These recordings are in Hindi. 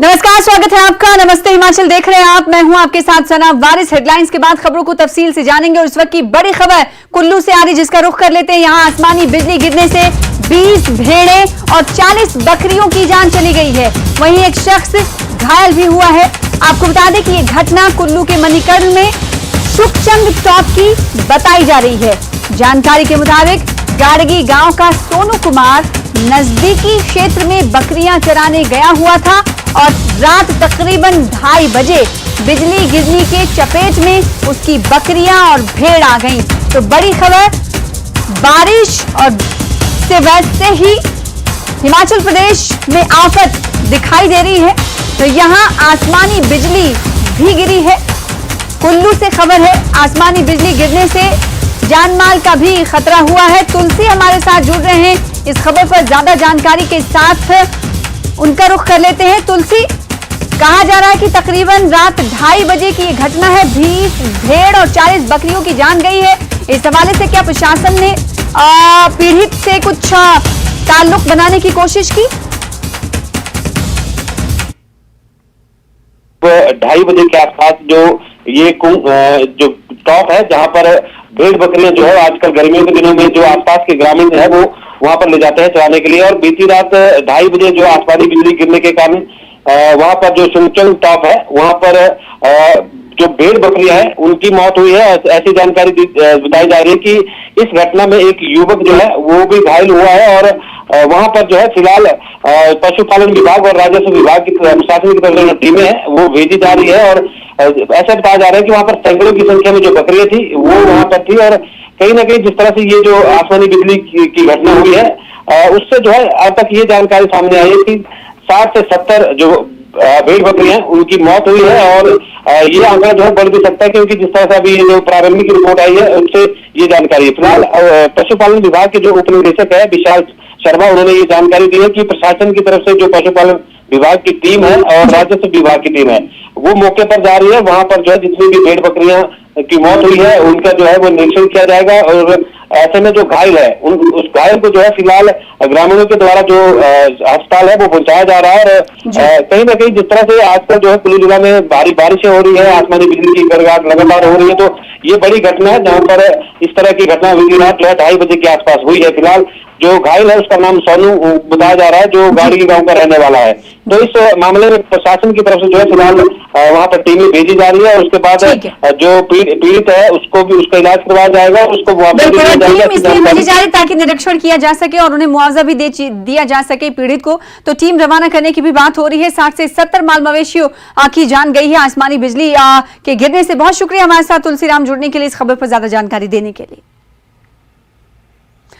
नमस्कार, स्वागत है आपका। नमस्ते हिमाचल देख रहे हैं आप, मैं हूं आपके साथ सना वारिस। हेडलाइंस के बाद खबरों को तफसील से जानेंगे और इस वक्त की बड़ी खबर कुल्लू से आ रही, जिसका रुख कर लेते हैं। यहां आसमानी बिजली गिरने से 20 भेड़ें और 40 बकरियों की जान चली गई है। वहीं एक शख्स घायल भी हुआ है। आपको बता दें कि ये घटना कुल्लू के मणिकर्ण में सुखचंद टॉप की बताई जा रही है। जानकारी के मुताबिक गाड़गी गांव का सोनू कुमार नजदीकी क्षेत्र में बकरियां चराने गया हुआ था और रात तकरीबन 2:30 बजे बिजली गिरने के चपेट में उसकी बकरियां और भेड़ आ गईं। तो बड़ी खबर, बारिश और से वैसे ही हिमाचल प्रदेश में आफत दिखाई दे रही है, तो यहां आसमानी बिजली भी गिरी है। कुल्लू से खबर है, आसमानी बिजली गिरने से जानमाल का भी खतरा हुआ है। तुलसी हमारे साथ जुड़ रहे हैं इस खबर पर ज्यादा जानकारी के साथ। उनका रुख कर लेते हैं। तुलसी, कहा जा रहा है कि तकरीबन रात 2:30 बजे की ये घटना है। 20 भेड़ और 40 बकरियों की जान गई है। इस हवाले से क्या प्रशासन ने पीड़ित से कुछ ताल्लुक बनाने की कोशिश की? 2:30 बजे के आसपास जो ये जो टॉप है, जहां पर भेड़ बकरियां जो है आजकल गर्मियों के दिनों में जो आसपास के ग्रामीण है वो वहां पर ले जाते हैं चराने के लिए। और बीती रात 2:30 बजे जो आसमानी बिजली गिरने के कारण वहां पर जो सुखचंद टॉप है वहां पर जो भेड़ बकरियां हैं उनकी मौत हुई है। ऐसी जानकारी बताई जा रही है कि इस घटना में एक युवक जो है वो भी घायल हुआ है। और वहां पर जो है फिलहाल पशुपालन विभाग और राजस्व विभाग की प्रशासनिक तरफ से टीमें हैं वो भेजी जा रही है। और ऐसा बताया जा रहा है कि वहां पर सैकड़ों की संख्या में जो बकरियां थी वो वहां पर थी। और कहीं ना कहीं जिस तरह से ये जो आसमानी बिजली की घटना हुई है उससे जो है अब तक ये जानकारी सामने आई है कि 60 से 70 जो भेड़ बकरियां उनकी मौत हुई है। और ये आंकड़ा जो है बढ़ भी सकता है, क्योंकि जिस तरह से अभी जो प्रारंभिक रिपोर्ट आई है उनसे ये जानकारी है। फिलहाल पशुपालन विभाग के जो उप निदेशक है विशाल शर्मा, उन्होंने ये जानकारी दी है कि प्रशासन की तरफ से जो पशुपालन विभाग की टीम है और राजस्व विभाग की टीम है वो मौके पर जा रही है। वहां पर जो है जितनी भी भेड़ बकरियां की मौत हुई है उनका जो है वो निरीक्षण किया जाएगा। और ऐसे में जो घायल है उस घायल को जो है फिलहाल ग्रामीणों के द्वारा जो अस्पताल है वो पहुंचाया जा रहा है। और कहीं ना कहीं जिस तरह से आजकल जो है कुल्लू जिला में भारी बारिशें हो रही है, आसमानी बिजली की गड़गड़ाहट लगातार हो रही है, तो ये बड़ी घटना है जहां पर इस तरह की घटना बीती रात जो है 2:30 बजे के आसपास हुई है। फिलहाल जो घायल है उसका नाम सोनू बताया जा रहा है, जो गाड़गी गांव का रहने वाला है। तो इस मामले में प्रशासन की तरफ से जो है फिलहाल वहां पर टीमें भेजी जा रही है। और उसके बाद जो पीड़ित है उसको भी उसका इलाज करवाया जाएगा और उसको मुआवजा भी दिया जाएगा। इसलिए भेजी जा रही ताकि निरीक्षण किया जा सके और उन्हें मुआवजा भी दिया जा सके पीड़ित को। तो टीम रवाना करने की भी बात हो रही है। 60 से 70 माल मवेशियों की जान गई है आसमानी बिजली के गिरने से। बहुत शुक्रिया हमारे साथ तुलसीराम जुड़ने के लिए, इस खबर पर ज्यादा जानकारी देने के लिए।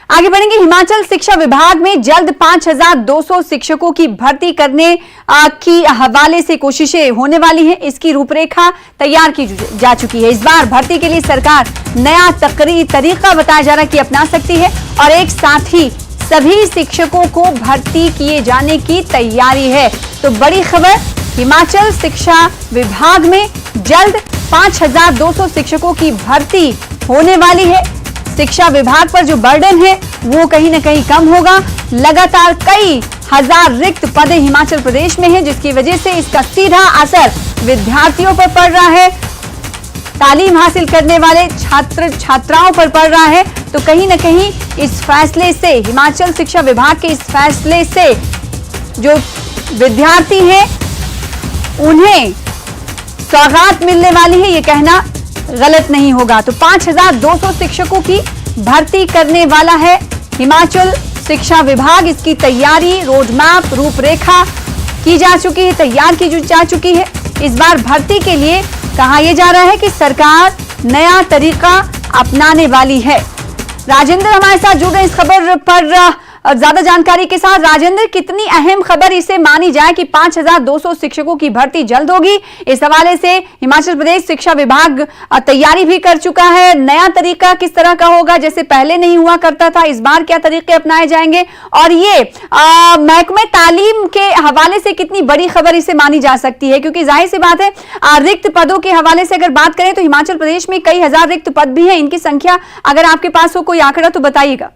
आगे बढ़ेंगे। हिमाचल शिक्षा विभाग में जल्द 5200 शिक्षकों की भर्ती करने की हवाले से कोशिशें होने वाली हैं। इसकी रूपरेखा तैयार की जा चुकी है। इस बार भर्ती के लिए सरकार नया तरीका बताया जा रहा है कि अपना सकती है और एक साथ ही सभी शिक्षकों को भर्ती किए जाने की तैयारी है। तो बड़ी खबर, हिमाचल शिक्षा विभाग में जल्द 5200 शिक्षकों की भर्ती होने वाली है। शिक्षा विभाग पर जो बर्डन है वो कहीं ना कहीं कम होगा। लगातार कई हजार रिक्त पदें हिमाचल प्रदेश में हैं, जिसकी वजह से इसका सीधा असर विद्यार्थियों पर पड़ रहा है, तालीम हासिल करने वाले छात्र छात्राओं पर पड़ रहा है। तो कहीं ना कहीं इस फैसले से, हिमाचल शिक्षा विभाग के इस फैसले से जो विद्यार्थी हैं उन्हें सौगात मिलने वाली है, ये कहना गलत नहीं होगा। तो 5200 शिक्षकों की भर्ती करने वाला है हिमाचल शिक्षा विभाग। इसकी तैयारी, रोड मैप, रूपरेखा की जा चुकी है, तैयार की जा चुकी है। इस बार भर्ती के लिए कहा यह जा रहा है कि सरकार नया तरीका अपनाने वाली है। राजेंद्र हमारे साथ जुड़ रहे हैं इस खबर पर ज्यादा जानकारी के साथ। राजेंद्र, कितनी अहम खबर इसे मानी जाए कि 5200 शिक्षकों की भर्ती जल्द होगी? इस हवाले से हिमाचल प्रदेश शिक्षा विभाग तैयारी भी कर चुका है। नया तरीका किस तरह का होगा, जैसे पहले नहीं हुआ करता था, इस बार क्या तरीके अपनाए जाएंगे? और ये महकमे तालीम के हवाले से कितनी बड़ी खबर इसे मानी जा सकती है? क्योंकि जाहिर सी बात है रिक्त पदों के हवाले से अगर बात करें तो हिमाचल प्रदेश में कई हजार रिक्त पद भी हैं। इनकी संख्या अगर आपके पास हो कोई आंकड़ा तो बताइएगा।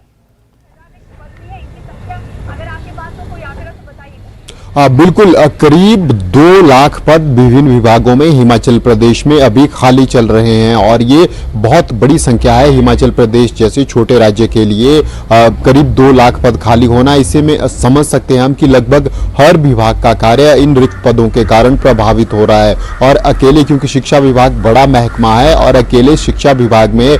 बिल्कुल करीब 2 लाख पद विभिन्न विभागों में हिमाचल प्रदेश में अभी खाली चल रहे हैं और ये बहुत बड़ी संख्या है हिमाचल प्रदेश जैसे छोटे राज्य के लिए। करीब 2 लाख पद खाली होना, इससे में समझ सकते हैं हम कि लगभग हर विभाग का कार्य इन रिक्त पदों के कारण प्रभावित हो रहा है। और अकेले, क्योंकि शिक्षा विभाग बड़ा महकमा है और अकेले शिक्षा विभाग में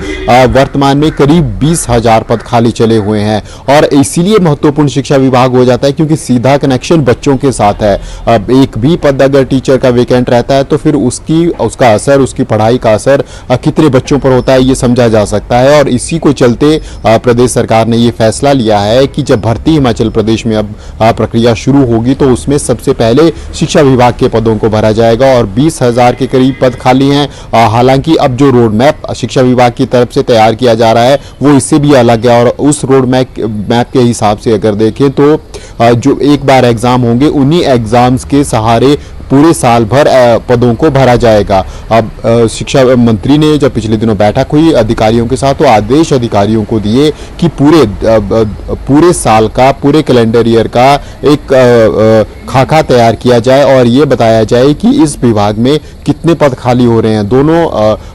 वर्तमान में करीब 20,000 पद खाली चले हुए हैं और इसीलिए महत्वपूर्ण शिक्षा विभाग हो जाता है क्योंकि सीधा कनेक्शन बच्चों के साथ है। अब एक भी पद अगर टीचर का वेकेंट रहता है तो फिर उसका असर, उसकी पढ़ाई का असर कितने बच्चों पर होता है ये समझा जा सकता है। और इसी को चलते प्रदेश सरकार ने ये फैसला लिया है कि जब भर्ती हिमाचल प्रदेश में अब प्रक्रिया शुरू होगी तो उसमें सबसे पहले शिक्षा विभाग के पदों को भरा जाएगा और 20,000 के करीब पद खाली हैं। हालांकि अब जो रोड मैप शिक्षा विभाग की तरफ से तैयार किया जा रहा है वो इससे भी अलग है और उस रोड मैप के हिसाब से अगर देखें तो जो एक बार एग्जाम होंगे उन्हीं एग्जाम्स के सहारे पूरे साल भर पदों को भरा जाएगा। अब शिक्षा मंत्री ने जब पिछले दिनों बैठक हुई अधिकारियों के साथ तो आदेश अधिकारियों को दिए कि पूरे साल का, पूरे कैलेंडर ईयर का एक खाका तैयार किया जाए और ये बताया जाए कि इस विभाग में कितने पद खाली हो रहे हैं। दोनों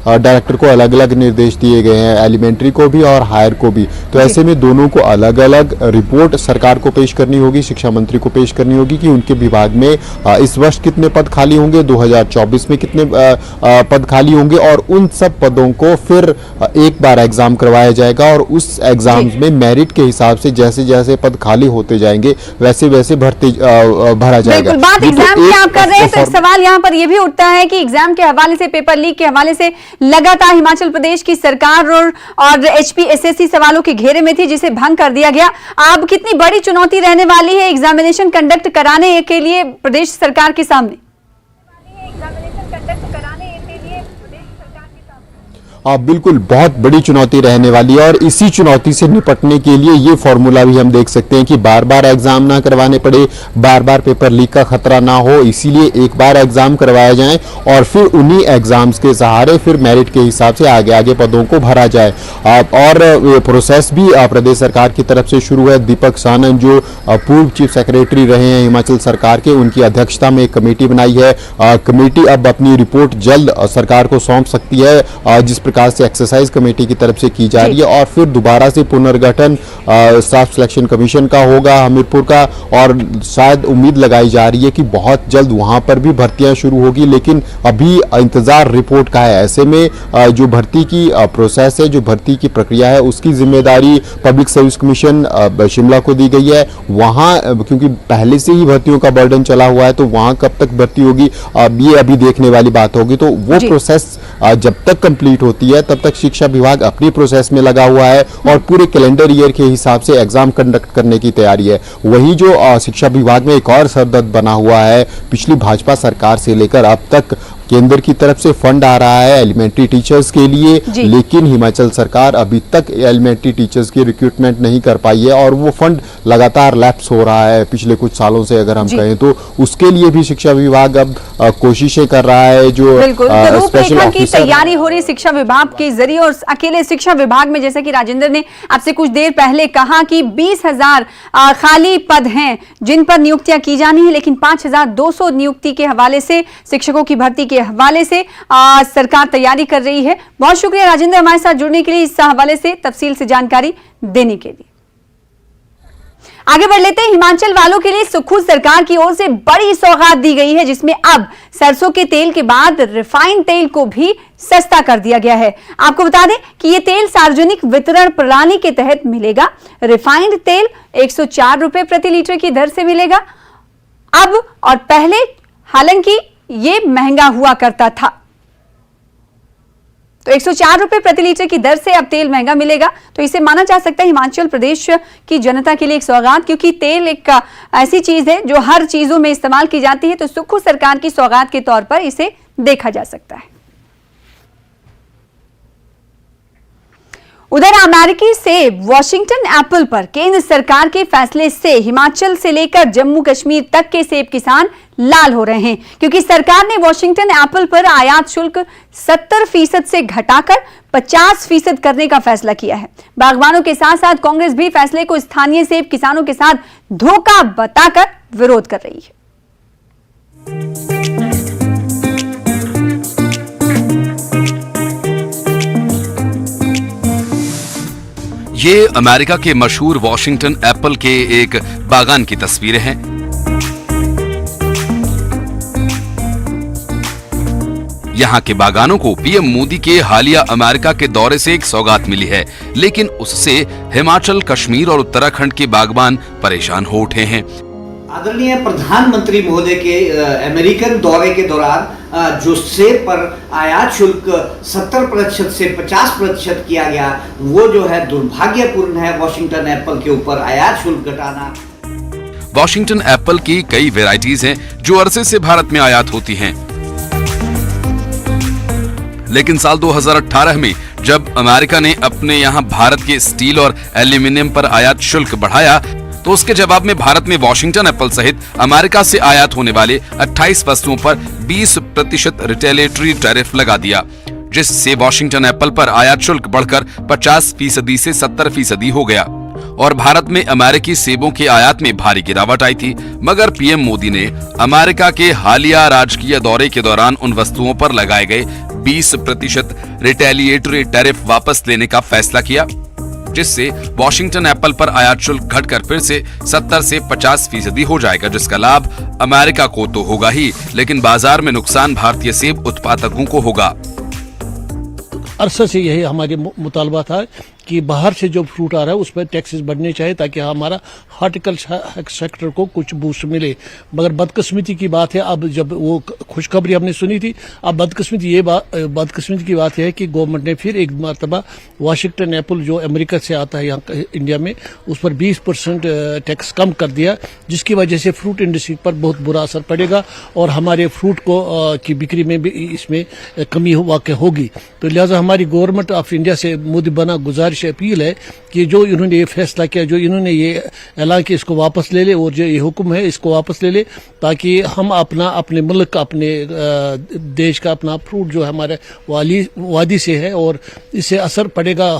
डायरेक्टर को अलग अलग निर्देश दिए गए हैं, एलिमेंट्री को भी और हायर को भी। तो ऐसे में दोनों को अलग अलग रिपोर्ट सरकार को पेश करनी होगी, शिक्षा मंत्री को पेश करनी होगी कि उनके विभाग में इस वर्ष कितने पद खाली होंगे, 2024 में कितने पद खाली होंगे और उन सब पदों को फिर एक बार एग्जाम करवाया जाएगा और उस एग्जाम में मेरिट के हिसाब से जैसे जैसे पद खाली होते जाएंगे वैसे वैसे भरा जाएगा। बिल्कुल, बात एग्जाम की आप कर रहे हैं तो एक सवाल यहाँ पर यह भी उठता है कि एग्जाम के हवाले से, पेपर लीक के हवाले से लगातार हिमाचल प्रदेश की सरकार और HPSSC सवालों के घेरे में थी जिसे भंग कर दिया गया। अब कितनी बड़ी चुनौती रहने वाली है एग्जामिनेशन कंडक्ट कराने के लिए प्रदेश सरकार के सामने? बिल्कुल बहुत बड़ी चुनौती रहने वाली है और इसी चुनौती से निपटने के लिए ये फॉर्मूला भी हम देख सकते हैं कि बार बार एग्जाम ना करवाने पड़े, बार बार पेपर लीक का खतरा ना हो, इसीलिए एक बार एग्जाम करवाया जाए और फिर उन्हीं एग्जाम्स के सहारे फिर मेरिट के हिसाब से आगे आगे पदों को भरा जाए। और प्रोसेस भी प्रदेश सरकार की तरफ से शुरू है। दीपक सानन जो पूर्व चीफ सेक्रेटरी रहे हैं हिमाचल सरकार के, उनकी अध्यक्षता में एक कमेटी बनाई है। कमेटी अब अपनी रिपोर्ट जल्द सरकार को सौंप सकती है जिस प्रकार से एक्सरसाइज कमेटी की तरफ से की जा रही है और फिर दोबारा से पुनर्गठन स्टाफ सिलेक्शन कमीशन का होगा हमीरपुर का और शायद उम्मीद लगाई जा रही है कि बहुत जल्द वहां पर भी भर्तियां शुरू होगी। लेकिन अभी इंतजार रिपोर्ट का है। ऐसे में जो भर्ती की प्रोसेस है, जो भर्ती की प्रक्रिया है, उसकी जिम्मेदारी पब्लिक सर्विस कमीशन शिमला को दी गई है। वहां क्योंकि पहले से ही भर्तियों का बर्डन चला हुआ है तो वहां कब तक भर्ती होगी ये अभी देखने वाली बात होगी। तो वो प्रोसेस जब तक कंप्लीट होती है तब तक शिक्षा विभाग अपनी प्रोसेस में लगा हुआ है और पूरे कैलेंडर ईयर के हिसाब से एग्जाम कंडक्ट करने की तैयारी है। वही जो शिक्षा विभाग में एक और सरदर्द बना हुआ है, पिछली भाजपा सरकार से लेकर अब तक केंद्र की तरफ से फंड आ रहा है एलिमेंट्री टीचर्स के लिए, लेकिन हिमाचल सरकार अभी तक एलिमेंट्री टीचर्स की रिक्रूटमेंट नहीं कर पाई है और वो फंड लगातार लैप्स हो रहा है पिछले कुछ सालों से अगर हम कहें तो। उसके लिए भी शिक्षा विभाग अब कोशिशें कर रहा है। जो स्पेशल की तैयारी हो रही शिक्षा विभाग के जरिए और अकेले शिक्षा विभाग में जैसे कि राजेंद्र ने आपसे कुछ देर पहले कहा कि 20,000 खाली पद हैं जिन पर नियुक्तियां की जानी है, लेकिन 5,200 नियुक्ति के हवाले से, शिक्षकों की भर्ती के हवाले से सरकार तैयारी कर रही है। बहुत शुक्रिया राजेंद्र हमारे साथ जुड़ने के लिए, इस हवाले से तफसील से जानकारी देने के लिए। आगे बढ़ लेते हैं। हिमाचल वालों के लिए सुक्खू सरकार की ओर से बड़ी सौगात दी गई है जिसमें अब सरसों के तेल के बाद रिफाइंड तेल को भी सस्ता कर दिया गया है। आपको बता दें कि यह तेल सार्वजनिक वितरण प्रणाली के तहत मिलेगा। रिफाइंड तेल 104 रुपए प्रति लीटर की दर से मिलेगा अब और पहले हालांकि ये महंगा हुआ करता था। तो 104 रुपए प्रति लीटर की दर से अब तेल महंगा मिलेगा। तो इसे माना जा सकता है हिमाचल प्रदेश की जनता के लिए एक सौगात, क्योंकि तेल एक ऐसी चीज है जो हर चीजों में इस्तेमाल की जाती है। तो सुक्खू सरकार की सौगात के तौर पर इसे देखा जा सकता है। उधर अमेरिकी सेब वॉशिंगटन एप्पल पर केंद्र सरकार के फैसले से हिमाचल से लेकर जम्मू कश्मीर तक के सेब किसान लाल हो रहे हैं, क्योंकि सरकार ने वॉशिंगटन एप्पल पर आयात शुल्क 70% से घटाकर 50% करने का फैसला किया है। बागवानों के साथ साथ कांग्रेस भी फैसले को स्थानीय सेब किसानों के साथ धोखा बताकर विरोध कर रही है। ये अमेरिका के मशहूर वॉशिंगटन एप्पल के एक बागान की तस्वीरें हैं। यहाँ के बागानों को पीएम मोदी के हालिया अमेरिका के दौरे से एक सौगात मिली है, लेकिन उससे हिमाचल, कश्मीर और उत्तराखंड के बागबान परेशान हो उठे हैं। आदरणीय प्रधानमंत्री महोदय के अमेरिकन दौरे के दौरान जो सेब पर आयात शुल्क 70% से 50% किया गया, वो जो है दुर्भाग्यपूर्ण है। वॉशिंगटन एप्पल के ऊपर आयात शुल्क घटाना। वॉशिंगटन एप्पल की कई वेराइटीज हैं जो अरसे से भारत में आयात होती हैं, लेकिन साल 2018 में जब अमेरिका ने अपने यहाँ भारत के स्टील और एल्यूमिनियम पर आयात शुल्क बढ़ाया, तो उसके जवाब में भारत में वॉशिंगटन एप्पल सहित अमेरिका से आयात होने वाले 28 वस्तुओं पर 20% रिटेलिएटरी टैरिफ लगा दिया, जिससे वॉशिंगटन एप्पल पर आयात शुल्क बढ़कर 50% से 70% हो गया और भारत में अमेरिकी सेबों के आयात में भारी गिरावट आई थी। मगर पीएम मोदी ने अमेरिका के हालिया राजकीय दौरे के दौरान उन वस्तुओं पर लगाए गए 20% रिटेलिएटरी टैरिफ वापस लेने का फैसला किया, जिससे वॉशिंगटन एप्पल पर आयात शुल्क घटकर फिर से 70 से 50% हो जाएगा, जिसका लाभ अमेरिका को तो होगा ही, लेकिन बाजार में नुकसान भारतीय सेब उत्पादकों को होगा। अरसे से यही हमारी मुतालबा था कि बाहर से जो फ्रूट आ रहा है उस पर टैक्सेस बढ़ने चाहिए ताकि हमारा हॉर्टिकल्चर सेक्टर को कुछ बूस्ट मिले। मगर बदकिस्मती की बात है, अब जब वो खुशखबरी हमने सुनी थी, अब बदकिस्मती की बात है कि गवर्नमेंट ने फिर एक मरतबा वॉशिंगटन एप्पल जो अमेरिका से आता है यहाँ इंडिया में, उस पर 20% टैक्स कम कर दिया, जिसकी वजह से फ्रूट इंडस्ट्री पर बहुत बुरा असर पड़ेगा और हमारे फ्रूट को की बिक्री में भी इसमें कमी वाक़ होगी। तो लिहाजा हमारी गवर्नमेंट ऑफ इंडिया से मोदी बना गुजारिश अपील है कि जो इन्होंने ये फैसला किया, जो इन्होंने ये ऐलान किया, इसको वापस ले ले और जो ये हुक्म है इसको वापस ले ले, ताकि हम अपने मुल्क का, अपने देश का अपना फ्रूट जो हमारे वादी से है और इससे असर पड़ेगा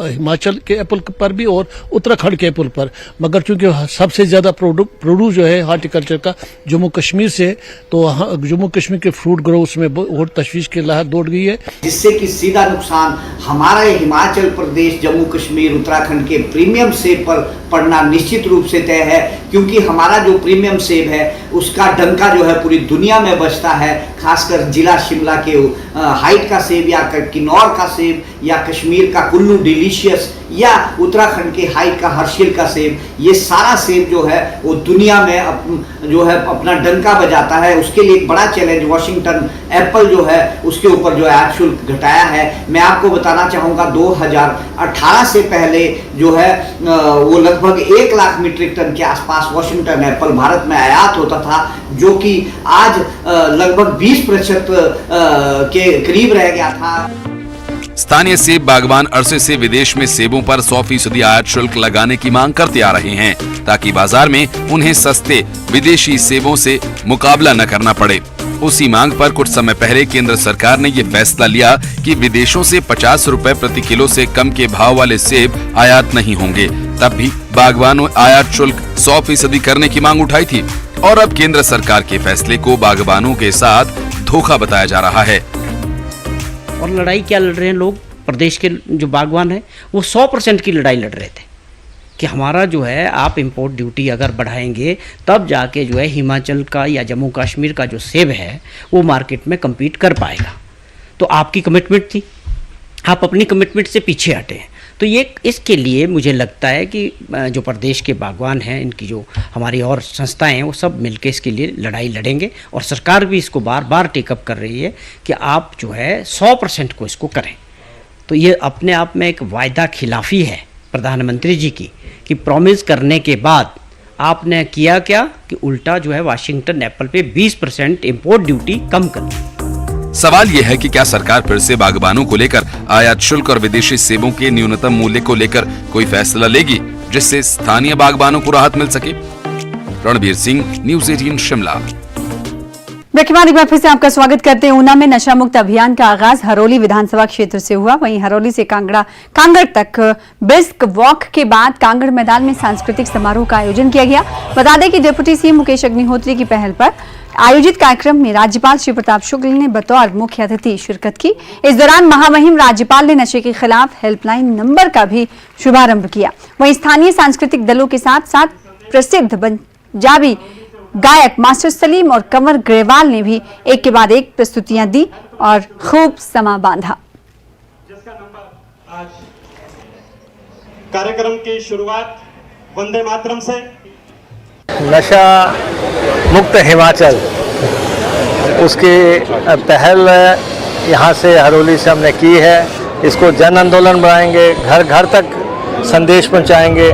हिमाचल के एप्पल पर भी और उत्तराखंड के एप्पल पर। मगर चूंकि सबसे ज्यादा प्रोड्यूस जो है हॉर्टिकल्चर का जम्मू कश्मीर से, तो जम्मू कश्मीर के फ्रूट ग्रोवर्स में बहुत तशवीश की लहर दौड़ गई है, जिससे कि सीधा नुकसान हमारा हिमाचल प्रदेश, जम्मू कश्मीर, उत्तराखंड के प्रीमियम सेब पर पड़ना निश्चित रूप से तय है, क्योंकि हमारा जो प्रीमियम सेब है उसका डंका जो है पूरी दुनिया में बजता है। खासकर जिला शिमला के हाइट का सेब या किन्नौर का सेब या कश्मीर का कुल्लू डिलीशियस या उत्तराखंड के हाइट का हर्षिल का सेब, ये सारा सेब जो है वो दुनिया में जो है अपना डंका बजाता है। उसके लिए एक बड़ा चैलेंज वॉशिंगटन एप्पल जो है उसके ऊपर जो आयात शुल्क घटाया है। मैं आपको बताना चाहूँगा 2018 से पहले जो है वो लगभग 1 लाख मीट्रिक टन के आसपास वॉशिंगटन एप्पल भारत में आयात होता था, जो कि आज लगभग 20% के करीब रह गया था। स्थानीय सेब बागवान अरसे से विदेश में सेबों पर 100% आयात शुल्क लगाने की मांग करते आ रहे हैं, ताकि बाजार में उन्हें सस्ते विदेशी सेबों से मुकाबला न करना पड़े। उसी मांग पर कुछ समय पहले केंद्र सरकार ने ये फैसला लिया कि विदेशों से 50 रुपए प्रति किलो से कम के भाव वाले सेब आयात नहीं होंगे। तब भी बागवानों आयात शुल्क 100% करने की मांग उठाई थी और अब केंद्र सरकार के फैसले को बागवानों के साथ धोखा बताया जा रहा है। और लड़ाई क्या लड़ रहे हैं लोग? प्रदेश के जो बागवान हैं वो 100% की लड़ाई लड़ रहे थे कि हमारा जो है आप इंपोर्ट ड्यूटी अगर बढ़ाएंगे तब जाके जो है हिमाचल का या जम्मू कश्मीर का जो सेब है वो मार्केट में compete कर पाएगा। तो आपकी कमिटमेंट थी, आप अपनी कमिटमेंट से पीछे हटे हैं। तो ये इसके लिए मुझे लगता है कि जो प्रदेश के बागवान हैं, इनकी जो हमारी और संस्थाएं हैं, वो सब मिलकर इसके लिए लड़ाई लड़ेंगे और सरकार भी इसको बार बार टेकअप कर रही है कि आप जो है 100% को इसको करें। तो ये अपने आप में एक वायदा खिलाफी है प्रधानमंत्री जी की कि प्रॉमिस करने के बाद आपने किया क्या कि उल्टा जो है वॉशिंगटन एप्पल पे 20% इंपोर्ट ड्यूटी कम कर दी। सवाल यह है कि क्या सरकार फिर से बागबानों को लेकर आयात शुल्क और विदेशी सेबों के न्यूनतम मूल्य को लेकर कोई फैसला लेगी, जिससे स्थानीय बागबानों को राहत मिल सके। रणबीर सिंह, न्यूज़ 18 शिमला। ब्रेक के बाद एक बार फिर से आपका स्वागत करते हैं। ऊना में नशा मुक्त अभियान का आगाज हरोली विधानसभा क्षेत्र से हुआ। वहीं हरोली से कांगड़ तक ब्रिस्क वॉक के बाद कांगड़ मैदान में सांस्कृतिक समारोह का आयोजन किया गया। बता दें कि डिप्टी सीएम मुकेश अग्निहोत्री की पहल पर आयोजित कार्यक्रम में राज्यपाल श्री प्रताप शुक्ल ने बतौर मुख्य अतिथि शिरकत की। इस दौरान महामहिम राज्यपाल ने नशे के खिलाफ हेल्पलाइन नंबर का भी शुभारंभ किया। वहीं स्थानीय सांस्कृतिक दलों के साथ साथ प्रसिद्ध पंजाबी गायक मास्टर सलीम और कंवर ग्रेवाल ने भी एक के बाद एक प्रस्तुतियां दी और खूब समा बांधा। कार्यक्रम की शुरुआत वंदे मातरम से। नशा मुक्त हिमाचल, उसकी पहल यहाँ से हरोली से हमने की है। इसको जन आंदोलन बनाएंगे, घर घर तक संदेश पहुँचाएंगे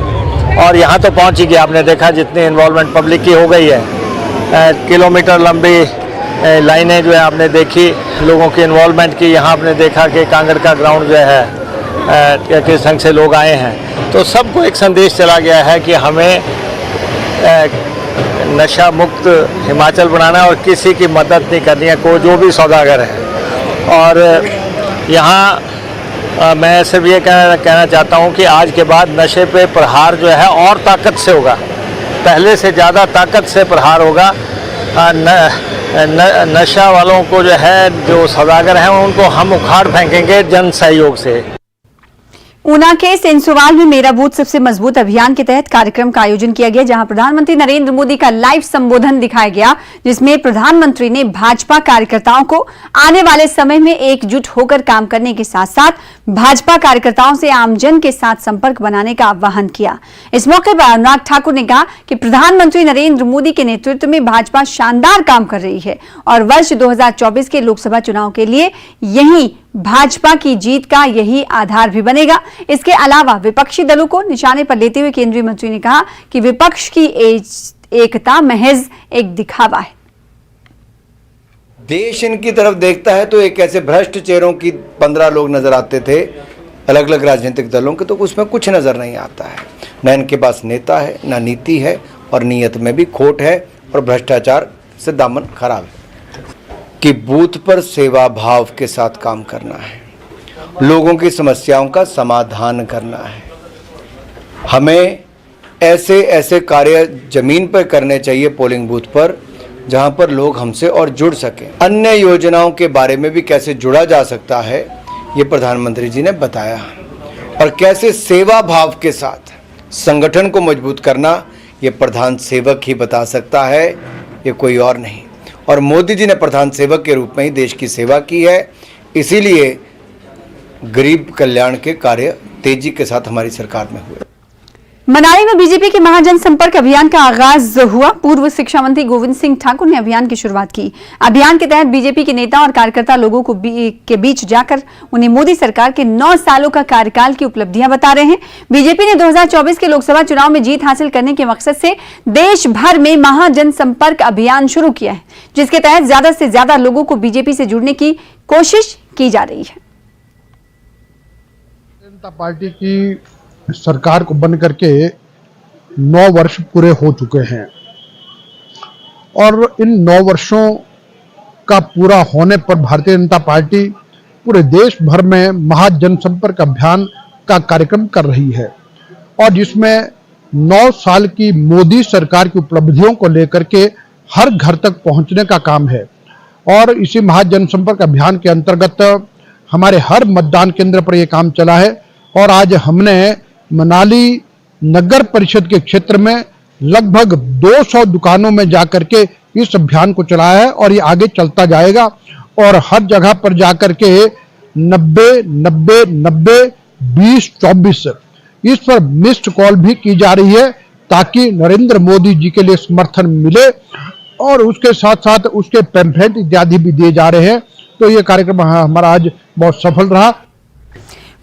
और यहाँ तो पहुँच ही गया। आपने देखा जितनी इन्वॉल्वमेंट पब्लिक की हो गई है, किलोमीटर लंबी लाइनें जो है आपने देखी लोगों की इन्वॉल्वमेंट की। यहाँ आपने देखा कि कांगड़ का ग्राउंड जो है किस ढंग से लोग आए हैं, तो सबको एक संदेश चला गया है कि हमें नशा मुक्त हिमाचल बनाना और किसी की मदद नहीं करनी है, को जो भी सौदागर है। और यहाँ मैं सिर्फ ये कहना चाहता हूँ कि आज के बाद नशे पे प्रहार जो है और ताकत से होगा, पहले से ज़्यादा ताकत से प्रहार होगा। नशा वालों को जो है, जो सौदागर हैं, उनको हम उखाड़ फेंकेंगे जन सहयोग से। ऊना के सेंसुवाल में मेरा बूथ सबसे मजबूत अभियान के तहत कार्यक्रम का आयोजन किया गया, जहां प्रधानमंत्री नरेंद्र मोदी का लाइव संबोधन दिखाया गया, जिसमें प्रधानमंत्री ने भाजपा कार्यकर्ताओं को आने वाले समय में एकजुट होकर काम करने के साथ साथ भाजपा कार्यकर्ताओं से आमजन के साथ संपर्क बनाने का आह्वान किया। इस मौके पर अनुराग ठाकुर ने कहा कि प्रधानमंत्री नरेंद्र मोदी के नेतृत्व में भाजपा शानदार काम कर रही है और वर्ष 2024 के लोकसभा चुनाव के लिए यही भाजपा की जीत का यही आधार भी बनेगा। इसके अलावा विपक्षी दलों को निशाने पर लेते हुए केंद्रीय मंत्री ने कहा कि विपक्ष की एकता महज एक दिखावा है। देश इनकी तरफ देखता है तो एक ऐसे भ्रष्ट चेहरों की 15 लोग नजर आते थे अलग अलग राजनीतिक दलों के, तो उसमें कुछ नजर नहीं आता है। न इनके पास नेता है, न नीति है, और नीयत में भी खोट है और भ्रष्टाचार से दामन खराब है। कि बूथ पर सेवा भाव के साथ काम करना है, लोगों की समस्याओं का समाधान करना है। हमें ऐसे ऐसे कार्य जमीन पर करने चाहिए पोलिंग बूथ पर, जहां पर लोग हमसे और जुड़ सकें। अन्य योजनाओं के बारे में भी कैसे जुड़ा जा सकता है, ये प्रधानमंत्री जी ने बताया। और कैसे सेवा भाव के साथ संगठन को मजबूत करना, ये प्रधान सेवक ही बता सकता है, ये कोई और नहीं। और मोदी जी ने प्रधान सेवक के रूप में ही देश की सेवा की है, इसीलिए गरीब कल्याण के कार्य तेजी के साथ हमारी सरकार में हुए। मनाली में बीजेपी के महाजन संपर्क अभियान का आगाज हुआ। पूर्व शिक्षा मंत्री गोविंद सिंह ठाकुर ने अभियान की शुरुआत की। अभियान के तहत बीजेपी के नेता और कार्यकर्ता लोगों को के बीच जाकर उन्हें मोदी सरकार के 9 सालों का कार्यकाल की उपलब्धियां बता रहे हैं। बीजेपी ने 2024 के लोकसभा चुनाव में जीत हासिल करने के मकसद से देश भर में महाजन संपर्क अभियान शुरू किया है, जिसके तहत ज्यादा से ज्यादा लोगों को बीजेपी से जुड़ने की कोशिश की जा रही है। जनता पार्टी की सरकार को बन करके 9 वर्ष पूरे हो चुके हैं और इन 9 वर्षों का पूरा होने पर भारतीय जनता पार्टी पूरे देश भर में महाजन संपर्क अभियान का कार्यक्रम कर रही है और जिसमें 9 साल की मोदी सरकार की उपलब्धियों को लेकर के हर घर तक पहुंचने का काम है। और इसी महाजन संपर्क अभियान के अंतर्गत हमारे हर मतदान केंद्र पर यह काम चला है और आज हमने मनाली नगर परिषद के क्षेत्र में लगभग 200 दुकानों में जाकर के इस अभियान को चलाया है और ये आगे चलता जाएगा और हर जगह पर जाकर के 90-90-90-20-24 इस पर मिस्ड कॉल भी की जा रही है ताकि नरेंद्र मोदी जी के लिए समर्थन मिले और उसके साथ साथ उसके पैम्फलेट इत्यादि भी दिए जा रहे हैं। तो ये कार्यक्रम हमारा आज बहुत सफल रहा।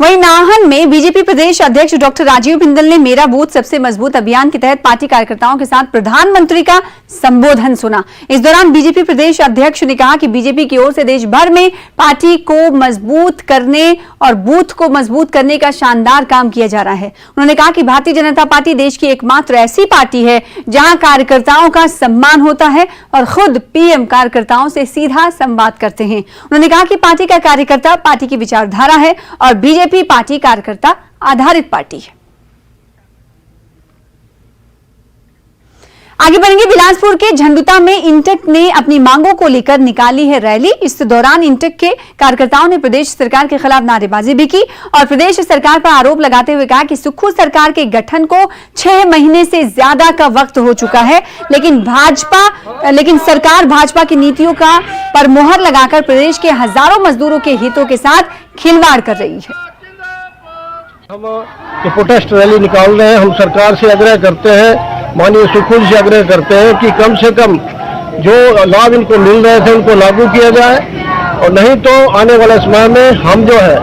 वहीं नाहन में बीजेपी प्रदेश अध्यक्ष डॉक्टर राजीव बिंदल ने मेरा बूथ सबसे मजबूत अभियान के तहत पार्टी कार्यकर्ताओं के साथ प्रधानमंत्री का संबोधन सुना। इस दौरान बीजेपी प्रदेश अध्यक्ष ने कहा कि बीजेपी की ओर से देश भर में पार्टी को मजबूत करने और बूथ को मजबूत करने का शानदार काम किया जा रहा है। उन्होंने कहा कि भारतीय जनता पार्टी देश की एकमात्र ऐसी पार्टी है जहां कार्यकर्ताओं का सम्मान होता है और खुद पीएम कार्यकर्ताओं से सीधा संवाद करते हैं। उन्होंने कहा कि पार्टी का कार्यकर्ता पार्टी की विचारधारा है और बीजेपी पार्टी कार्यकर्ता आधारित पार्टी है। आगे बढ़ेंगे। बिलासपुर के झंडुता में इंटेक ने अपनी मांगों को लेकर निकाली है रैली। इस दौरान इंटेक के कार्यकर्ताओं ने प्रदेश सरकार के खिलाफ नारेबाजी भी की और प्रदेश सरकार पर आरोप लगाते हुए कहा कि सुक्खू सरकार के गठन को 6 महीने से ज्यादा का वक्त हो चुका है, लेकिन सरकार भाजपा की नीतियों का पर मोहर लगाकर प्रदेश के हजारों मजदूरों के हितों के साथ खिलवाड़ कर रही है। हम जो प्रोटेस्ट रैली निकाल रहे हैं, हम सरकार से आग्रह करते हैं, माननीय सुक्खू जी से आग्रह करते हैं कि कम से कम जो लाभ इनको मिल रहे थे उनको लागू किया जाए, और नहीं तो आने वाले समय में हम जो है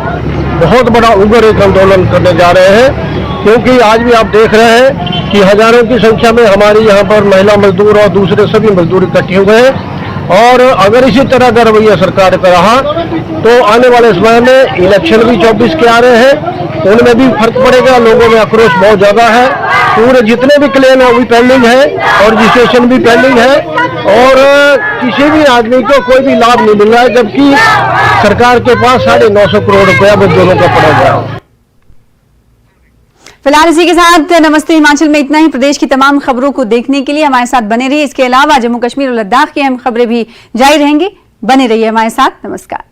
बहुत बड़ा उग्र एक आंदोलन करने जा रहे हैं। क्योंकि आज भी आप देख रहे हैं कि हजारों की संख्या में हमारे यहाँ पर महिला मजदूर और दूसरे सभी मजदूर इकट्ठे हुए हैं, और अगर इसी तरह का रवैया सरकार का रहा तो आने वाले समय में इलेक्शन भी 24 के आ रहे हैं, उनमें भी फर्क पड़ेगा। लोगों में आक्रोश बहुत ज्यादा है, पूरे जितने भी क्लेम है वो भी पेंडिंग है और रजिस्ट्रेशन भी पेंडिंग है, और किसी भी आदमी को कोई भी लाभ नहीं मिल रहा है, जबकि सरकार के पास 950 करोड़ रुपया मजदूरों का पड़ा हुआ है। फिलहाल इसी के साथ नमस्ते हिमाचल में इतना ही। प्रदेश की तमाम खबरों को देखने के लिए हमारे साथ बने रहिए। इसके अलावा जम्मू कश्मीर और लद्दाख की अहम खबरें भी जारी रहेंगी। बने रहिए हमारे साथ। नमस्कार।